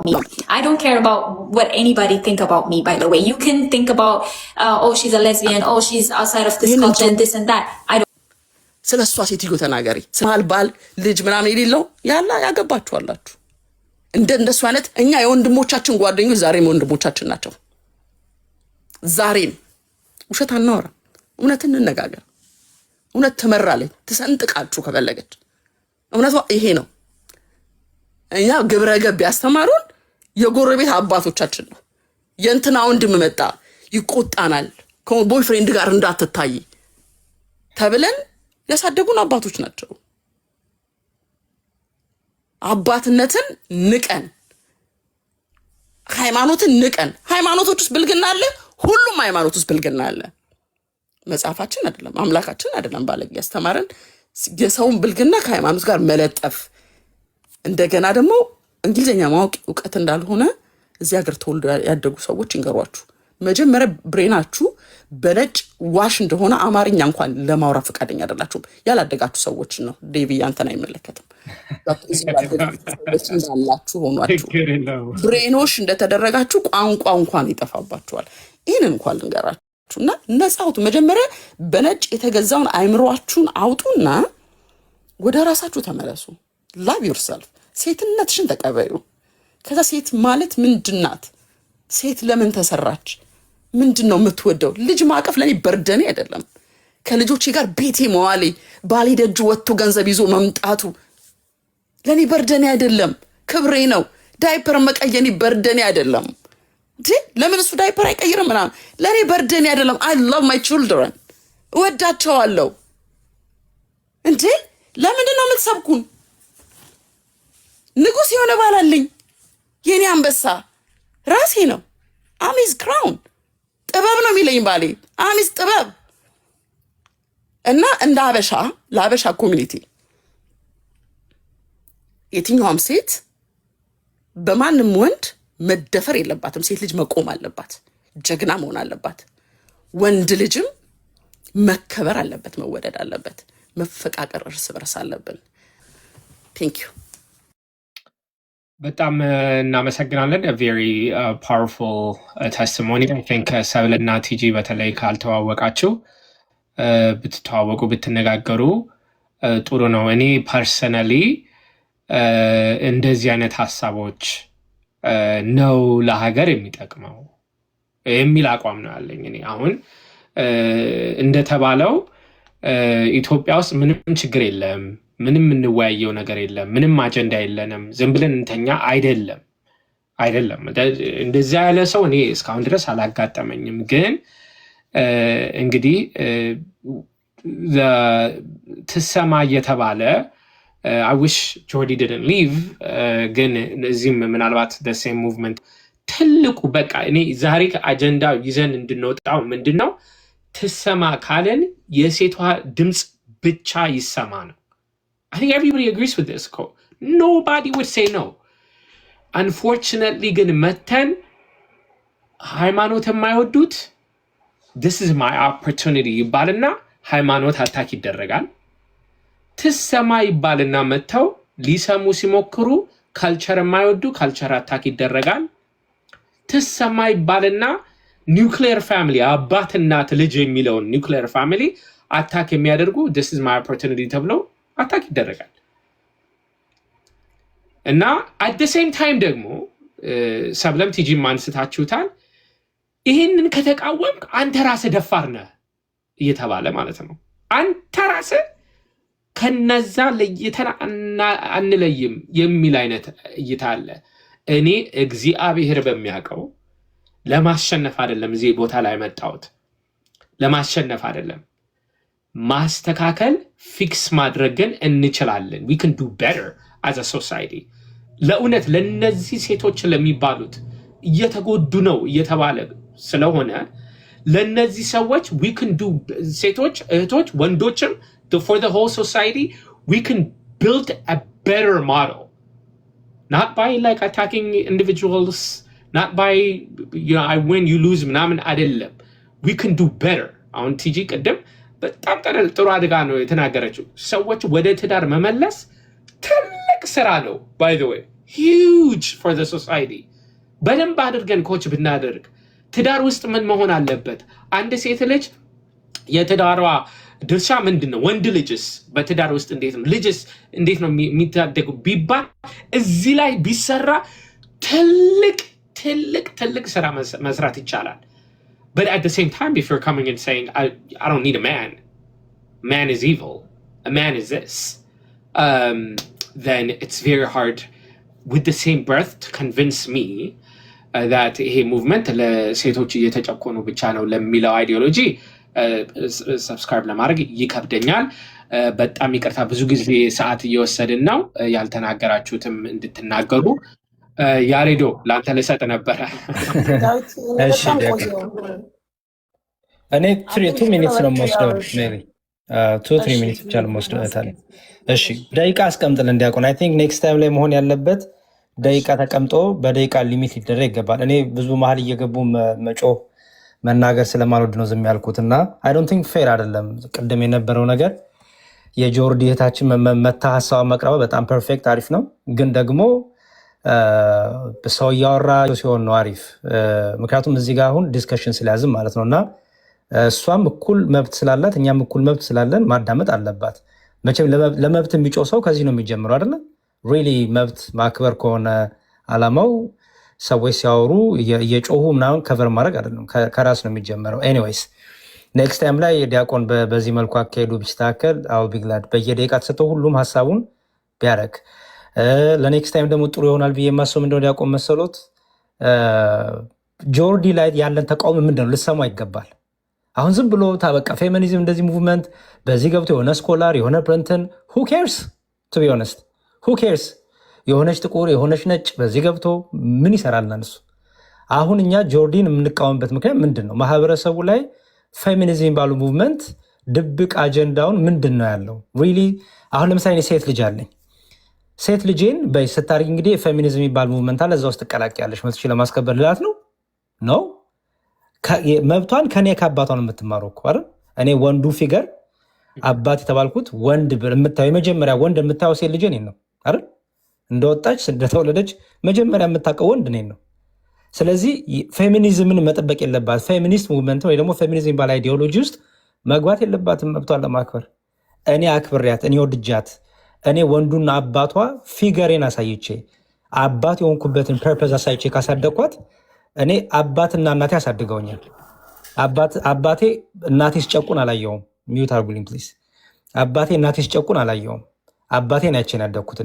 me. I don't care about what anybody think about me, by the way. You can think about, oh, she's a lesbian, oh, she's outside of this culture and this and that. I don't. ስለሷ ሴትዮ ተናገሪ። ስማል ባል ልጅ ምናምን የሌለው ያላ ያገባችኋላችሁ። እንደሱ አይነት እኛ የወንድሞቻችን ጓደኞች ዛሬም ወንድሞቻችን ናቸው። ዛሬም ውሸት አናወራ፣ እውነትን እንነጋገር። እውነት ትመራለች፣ ትሰንጥቃችሁ ከፈለገች። እውነቷ ይሄ ነው። እኛ ግብረ ገብ ያስተማሩን የጎረቤት አባቶቻችን ነው። የእንትና ወንድም መጣ ይቆጣናል፣ ከቦይፍሬንድ ጋር እንዳትታይ ተብለን ያሳደጉን አባቶች ናቸው። አባትነትን ንቀን፣ ሃይማኖትን ንቀን። ሃይማኖቶች ውስጥ ብልግና አለ፣ ሁሉም ሃይማኖት ውስጥ ብልግና አለ። መጽሐፋችን አይደለም አምላካችን አይደለም ባለጌ ያስተማረን የሰውን ብልግና ከሃይማኖት ጋር መለጠፍ። እንደገና ደግሞ እንግሊዘኛ ማወቅ እውቀት እንዳልሆነ እዚህ ሀገር ተወልዶ ያደጉ ሰዎች ይንገሯችሁ። መጀመሪያ ብሬናችሁ በነጭ ዋሽ እንደሆነ አማርኛ እንኳን ለማውራት ፈቃደኛ አይደላችሁም። ያላደጋችሁ ሰዎች ነው። ዴቪ አንተን አይመለከትም። እንዳላችሁ ሆኗችሁ ብሬኖሽ እንደተደረጋችሁ ቋንቋ እንኳን ይጠፋባችኋል። ይህንን እንኳን ልንገራችሁ እና ነፃውቱ መጀመሪያ በነጭ የተገዛውን አይምሯችሁን አውጡና ወደ ራሳችሁ ተመለሱ። ላቭ ዮርሰልፍ። ሴትነትሽን ተቀበዩ። ከዛ ሴት ማለት ምንድናት? ሴት ለምን ተሰራች? ምንድን ነው የምትወደው? ልጅ ማቀፍ ለኔ በርደኔ አይደለም። ከልጆቼ ጋር ቤቴ መዋሌ፣ ባሌ ደጅ ወጥቶ ገንዘብ ይዞ መምጣቱ ለኔ በርደኔ አይደለም፣ ክብሬ ነው። ዳይፐር መቀየኔ በርደኔ አይደለም። ለምን እሱ ዳይፐር አይቀይርም ምናምን ለኔ በርደኔ አይደለም። አይ ላቭ ማይ ቺልድረን፣ እወዳቸዋለሁ። ለምንድን ነው የምትሰብኩን? ንጉስ የሆነ ባል አለኝ፣ የኔ አንበሳ ራሴ ነው። አሚዝ ክራውን ጥበብ ነው የሚለኝ ባሌ። አሚዝ ጥበብ እና እንደ አበሻ ለአበሻ ኮሚኒቲ የትኛውም ሴት በማንም ወንድ መደፈር የለባትም። ሴት ልጅ መቆም አለባት፣ ጀግና መሆን አለባት። ወንድ ልጅም መከበር አለበት፣ መወደድ አለበት፣ መፈቃቀር እርስ በርስ አለብን። ቴንክ ዩ። በጣም እናመሰግናለን። ቬሪ ፓወርፉል ተስቲሞኒ። አይ ቲንክ ሰብልና ቲጂ በተለይ ካልተዋወቃችሁ ብትተዋወቁ ብትነጋገሩ ጥሩ ነው። እኔ ፐርሰናሊ እንደዚህ አይነት ሀሳቦች ነው ለሀገር የሚጠቅመው የሚል አቋም ነው ያለኝ። እኔ አሁን እንደተባለው ኢትዮጵያ ውስጥ ምንም ችግር የለም፣ ምንም የምንወያየው ነገር የለም፣ ምንም አጀንዳ የለንም፣ ዝም ብለን እንተኛ አይደለም። እንደዚያ ያለ ሰው እኔ እስካሁን ድረስ አላጋጠመኝም። ግን እንግዲህ ትሰማ እየተባለ I wish Jordi didn't leave ግን እዚህም ምናልባት the same movement ትልቁ በቃ እኔ ዛሬ አጀንዳ ይዘን እንድንወጣው ምንድነው ትሰማ ካለን የሴቷ ድምጽ ብቻ ይሰማ ነው። I think everybody agrees with this. Nobody would say no. Unfortunately ግን መተን ሃይማኖት የማይወዱት this is my opportunity ይባልና ሃይማኖት አታክ ይደረጋል። ትሰማ ይባልና መተው ሊሰሙ ሲሞክሩ ካልቸር የማይወዱ ካልቸር አታክ ይደረጋል። ትሰማ ይባልና ኒውክሊየር ፋሚሊ አባት እናት ልጅ የሚለውን ኒውክሊየር ፋሚሊ አታክ የሚያደርጉ this is my opportunity ተብለው አታክ ይደረጋል። እና at the same time ደግሞ ሰብለም ቲጂ ማንስታችሁታል። ይሄንን ከተቃወምክ አንተ ራስህ ደፋር ነህ እየተባለ ማለት ነው። አንተ ራስህ ከነዛ ለይተን አንለይም የሚል አይነት እይታ አለ። እኔ እግዚአብሔር በሚያውቀው ለማሸነፍ አይደለም እዚህ ቦታ ላይ መጣሁት፣ ለማሸነፍ አይደለም። ማስተካከል ፊክስ ማድረግን እንችላለን። we can do better as a society። ለእውነት ለነዚህ ሴቶች ለሚባሉት እየተጎዱ ነው እየተባለ ስለሆነ ለነዚህ ሰዎች we can do ሴቶች እህቶች ወንዶችም for the whole society we can build a better model, not by like attacking individuals, not by I win you lose ምናምን አይደለም። we can do better። አሁን ቲጂ ቀደም በጣም ጥሩ አድጋ ነው የተናገረችው። ሰዎች ወደ ትዳር መመለስ ትልቅ ስራ ነው። by the way huge for the society. በደንብ አድርገን ኮች ብናደርግ ትዳር ውስጥ ምን መሆን አለበት? አንድ ሴት ልጅ የትዳሯ ድርሻ ምንድን ነው? ወንድ ልጅስ በትዳር ውስጥ እንዴት ነው? ልጅስ እንዴት ነው የሚታደጉ ቢባል እዚህ ላይ ቢሰራ ትልቅ ስራ መስራት ይቻላል። But at the same time, if you're coming and saying, I don't need a man is evil, a man is this, then it's very hard with the same breath to convince me that ይሄ movement ለሴቶች እየተጨቆኑ ብቻ ነው ለሚለው አይዲዮሎጂ ሰብስክራይብ ለማድረግ ይከብደኛል። በጣም ይቅርታ፣ ብዙ ጊዜ ሰዓት እየወሰድን ነው። ያልተናገራችሁትም እንድትናገሩ ያሬዶ ለአንተ ልሰጥ ነበረ። እኔ 2 ሚኒትስ ነው የምወስደው ሜሪ 2-3 ሚኒትስ ብቻ ነው የምወስደው። እሺ ደቂቃ አስቀምጥል እንዲያውቁን። አይ ቲንክ ኔክስት ታይም ላይ መሆን ያለበት ደቂቃ ተቀምጦ በደቂቃ ሊሚት ሊደረግ ይገባል። እኔ ብዙ መሀል እየገቡ መጮህ መናገር ስለማልወድ ነው ዝም ያልኩት እና አይ ዶንት ቲንክ ፌር አይደለም። ቅድም የነበረው ነገር የጆርዲ እህታችን መታ ሀሳብ መቅረበ በጣም ፐርፌክት አሪፍ ነው፣ ግን ደግሞ ሰው እያወራ ሲሆን ነው አሪፍ። ምክንያቱም እዚህ ጋር አሁን ዲስከሽን ስለያዝም ማለት ነው እና እሷም እኩል መብት ስላላት እኛም እኩል መብት ስላለን ማዳመጥ አለባት። መቼም ለመብት የሚጮህ ሰው ከዚህ ነው የሚጀምረው አይደለ? ሪሊ መብት ማክበር ከሆነ አላማው ሰዎች ሲያወሩ እየጮሁ ምናምን ከቨር ማድረግ አይደለም፣ ከራስ ነው የሚጀምረው። ኤኒዌይስ ኔክስት ታይም ላይ ዲያቆን በዚህ መልኩ አካሄዱ ቢስተካከል አው ቢግላድ በየደቂቃ ተሰጥቶ ሁሉም ሀሳቡን ቢያደርግ ለኔክስት ታይም ደግሞ ጥሩ ይሆናል ብዬ የማስበው ምንድነው ዲያቆን መሰሎት ጆርዲ ላይ ያለን ተቃውሞ ምንድነው ልሰማ ይገባል። አሁን ዝም ብሎ ታበቃ ፌሚኒዝም እንደዚህ ሙቭመንት በዚህ ገብቶ የሆነ ስኮላር የሆነ ፕረንትን who cares to be honest who cares የሆነች ጥቁር የሆነች ነጭ በዚህ ገብቶ ምን ይሰራልና እሱ። አሁን እኛ ጆርዲን የምንቃወምበት ምክንያት ምንድን ነው? ማህበረሰቡ ላይ ፌሚኒዝም ባሉ ሙቭመንት ድብቅ አጀንዳውን ምንድን ነው ያለው? ሪሊ አሁን ለምሳሌ ሴት ልጅ አለኝ። ሴት ልጄን በይ ስታርጊ እንግዲህ ፌሚኒዝም የሚባል ሙቭመንት አለ፣ እዛ ውስጥ ትቀላቅያለሽ መብትሽን ለማስከበር ልላት ነው ነው መብቷን ከኔ ከአባቷን የምትማረው እኮ አይደል? እኔ ወንዱ ፊገር አባት የተባልኩት ወንድ የምታየው የመጀመሪያ ወንድ የምታየው ሴት ልጄ እኔን ነው አይደል? እንደወጣች እንደተወለደች መጀመሪያ የምታውቀው ወንድ እኔን ነው። ስለዚህ ፌሚኒዝምን መጠበቅ የለባት ፌሚኒስት ሙቭመንት ወይ ደግሞ ፌሚኒዝም ባል አይዲዮሎጂ ውስጥ መግባት የለባትም መብቷን ለማክበር። እኔ አክብሪያት፣ እኔ ወድጃት፣ እኔ ወንዱና አባቷ ፊገሬን አሳይቼ አባት የሆንኩበትን ፐርፐዝ አሳይቼ ካሳደግኳት እኔ አባትና እናቴ አሳድገውኛል። አባቴ እናቴ ሲጨቁን አላየውም። ሚዩት አርጉልኝ ፕሊዝ። አባቴ እናቴ ሲጨቁን አላየውም። አባቴን አይቼን ያደግኩት እኔ